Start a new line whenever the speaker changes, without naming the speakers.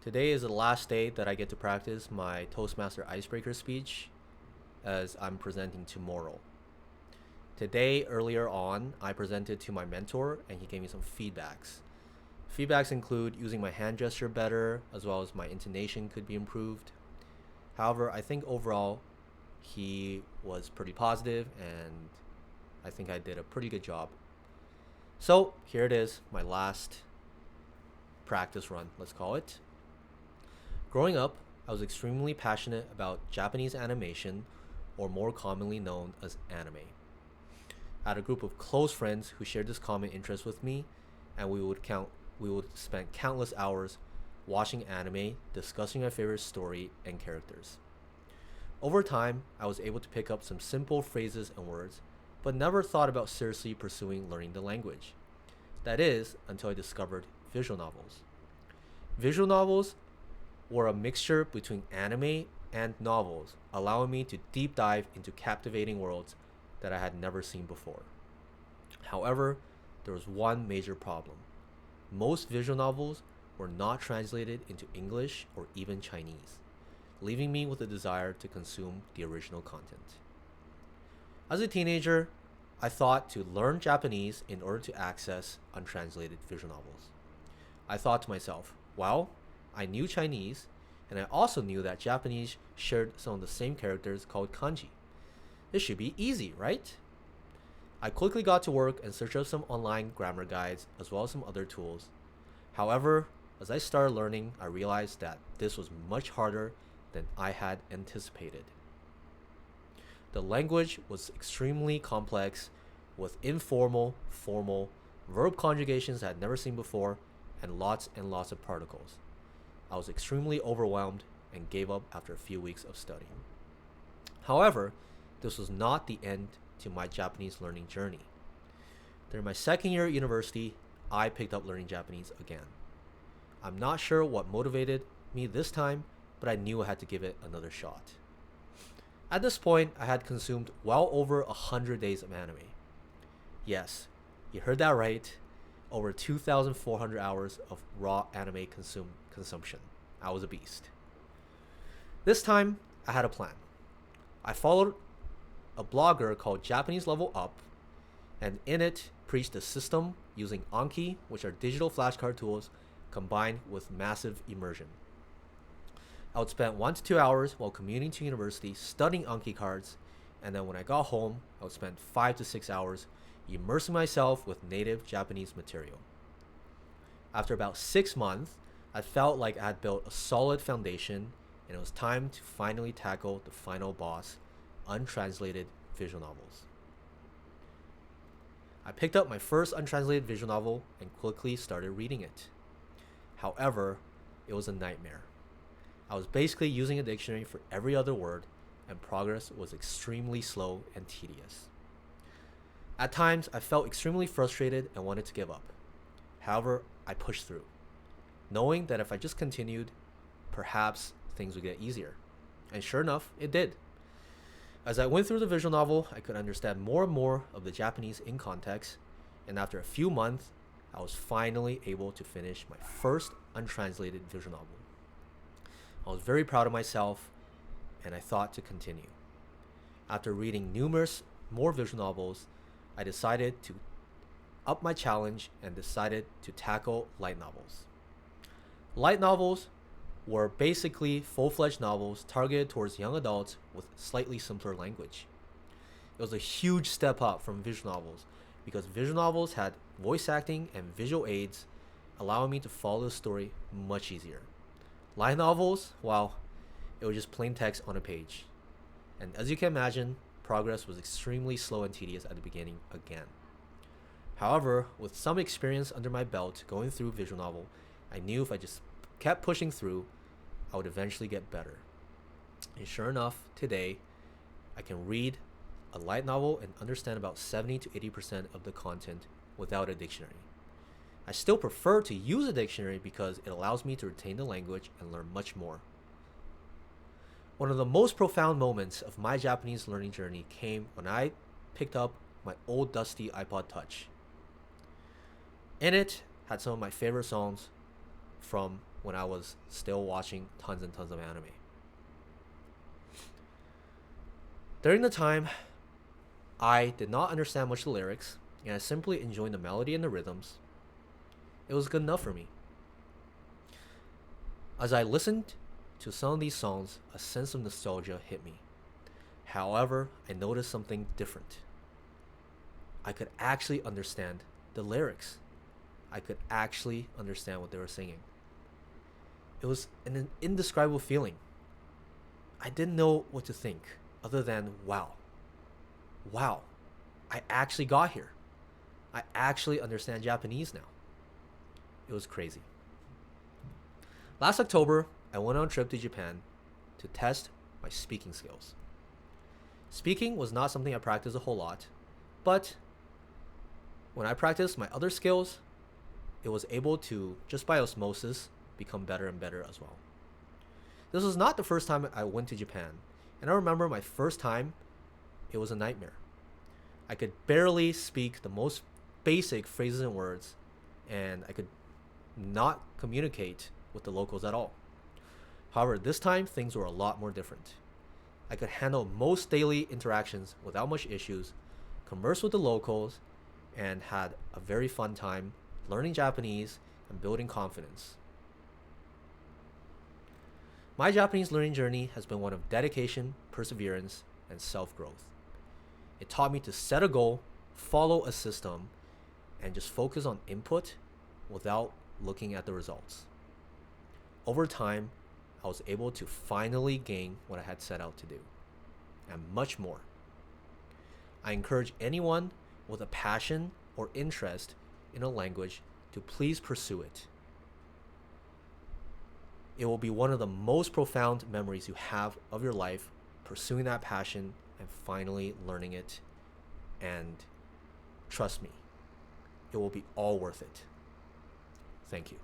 Today is the last day that I get to practice my Toastmaster Icebreaker speech as I'm presenting tomorrow. Today, earlier on, I presented to my mentor and he gave me some feedbacks. Feedbacks include using my hand gesture better, as well as my intonation could be improved. However, I think overall he was pretty positive and I think I did a pretty good job. So here it is, my last practice run, let's call it. Growing up, I was extremely passionate about Japanese animation, or more commonly known as anime. I had a group of close friends who shared this common interest with me, and we would spend countless hours watching anime, discussing my favorite story and characters. Over time, I was able to pick up some simple phrases and words, but never thought about seriously pursuing learning the language. That is, until I discovered visual novels. Visual novels were a mixture between anime and novels, allowing me to deep dive into captivating worlds that I had never seen before. However, there was one major problem. Most visual novels were not translated into English or even Chinese, leaving me with a desire to consume the original content. As a teenager, I thought to learn Japanese in order to access untranslated visual novels. I thought to myself, well, I knew Chinese, and I also knew that Japanese shared some of the same characters called kanji. This should be easy, right? I quickly got to work and searched up some online grammar guides as well as some other tools. However, as I started learning, I realized that this was much harder than I had anticipated. The language was extremely complex with informal, formal, verb conjugations I had never seen before, and lots of particles. I was extremely overwhelmed and gave up after a few weeks of studying. However, this was not the end to my Japanese learning journey. During my second year at university, I picked up learning Japanese again. I'm not sure what motivated me this time, but I knew I had to give it another shot. At this point, I had consumed well over 100 days of anime. Yes, you heard that right. Over 2,400 hours of raw anime consumption. I was a beast. This time, I had a plan. I followed a blogger called Japanese Level Up, and in it preached a system using Anki, which are digital flashcard tools, combined with massive immersion. I would spend 1 to 2 hours while commuting to university studying Anki cards, and then when I got home, I would spend 5 to 6 hours immersing myself with native Japanese material. After about 6 months, I felt like I had built a solid foundation, and it was time to finally tackle the final boss, untranslated visual novels. I picked up my first untranslated visual novel and quickly started reading it. However, it was a nightmare. I was basically using a dictionary for every other word, and progress was extremely slow and tedious. At times, I felt extremely frustrated and wanted to give up. However, I pushed through, knowing that if I just continued, perhaps things would get easier. And sure enough, it did. As I went through the visual novel, I could understand more and more of the Japanese in context, and after a few months, I was finally able to finish my first untranslated visual novel. I was very proud of myself, and I thought to continue. After reading numerous more visual novels, I decided to up my challenge and decided to tackle light novels. Light novels were basically full-fledged novels targeted towards young adults with slightly simpler language. It was a huge step up from visual novels because visual novels had voice acting and visual aids, allowing me to follow the story much easier. Light novels, well, it was just plain text on a page. And as you can imagine, progress was extremely slow and tedious at the beginning again. However, with some experience under my belt going through visual novel, I knew if I just kept pushing through, I would eventually get better. And sure enough, today, I can read a light novel and understand about 70 to 80% of the content without a dictionary. I still prefer to use a dictionary because it allows me to retain the language and learn much more. One of the most profound moments of my Japanese learning journey came when I picked up my old dusty iPod Touch. In it had some of my favorite songs from when I was still watching tons and tons of anime. During the time, I did not understand much of the lyrics, and I simply enjoyed the melody and the rhythms. It was good enough for me. As I listened to some of these songs, a sense of nostalgia hit me. However, I noticed something different. I could actually understand the lyrics. I could actually understand what they were singing. It was an indescribable feeling. I didn't know what to think other than wow. Wow. I actually got here. I actually understand Japanese now. It was crazy. Last October, I went on a trip to Japan to test my speaking skills. Speaking was not something I practiced a whole lot, but when I practiced my other skills, it was able to, just by osmosis, become better and better as well. This was not the first time I went to Japan, and I remember my first time, it was a nightmare. I could barely speak the most basic phrases and words, and I could not communicate with the locals at all. However, this time things were a lot more different. I could handle most daily interactions without much issues, converse with the locals, and had a very fun time learning Japanese and building confidence. My Japanese learning journey has been one of dedication, perseverance, and self-growth. It taught me to set a goal, follow a system, and just focus on input without looking at the results. Over time, I was able to finally gain what I had set out to do, and much more. I encourage anyone with a passion or interest in a language to please pursue it. It will be one of the most profound memories you have of your life, pursuing that passion and finally learning it. And trust me, it will be all worth it. Thank you.